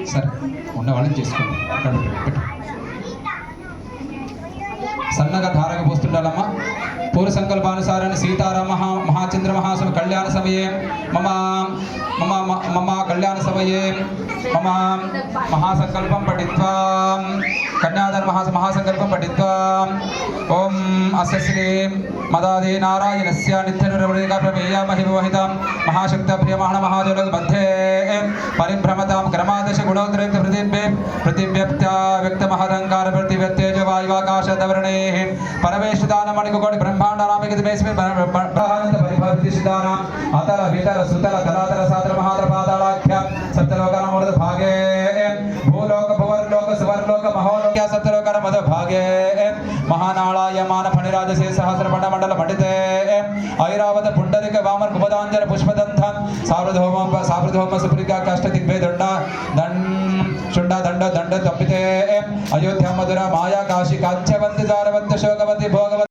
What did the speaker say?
సరే ఉన్న వాళ్ళని చేసుకోండి. సన్నగా ధారగా పోస్తుండాలమ్మా. పూర్వ సంకల్పానుసారాన్ని సీతారామ మహాచంద్ర మహాసమ కళ్యాణ సమయే మమ మమ మమ కళ్యాణ సమయే మమ మహాసంకల్పం పఠిత్వా కన్యాధర్ మహాసంకల్పం పఠిత్వా ఓం అస్య శ్రీ మదాదే నారాయణస్య నిత్యనిర్వృతికా ప్రమేయ మహిమోహితం మహాశక్త ప్రియమాణ మహాజోగ మధ్యే పరిభ్రమతాం క్రమాదశ గుణోత్తరయుక్త ప్రతివ్యక్త్యా వ్యక్త మహదంకార ప్రతివ్యక్తేజ వాయువాకాశదవర్ణే పరమేశ్వదానమణికోటి బ్రహ్మాండానామికతిమేస్మి బ్రహ్మానంద పరిభావితిషిదానాం అతర వితర సుతర తలాతర సాతర మహాతర పాతాళాఖ్య సప్తలోకానామృత భాగే భూలోక భువర్లోక సువర్లోక మహోలోక సప్తలోకాన మద భాగే మహానాళాయమాన ఫణిరాజసే సహస్రపండ మండల పండితే ఐరావత పుండరిక వామర్ కుపదాంజన పుష్పదంతం సావృధోమ సుపురికా కాష్ట దిగ్భే దండ దండ దండ తప్పితే అయోధ్య మధుర మాయా కాశీ కాంచవంతి దారవంతి శోకవతి భోగవతి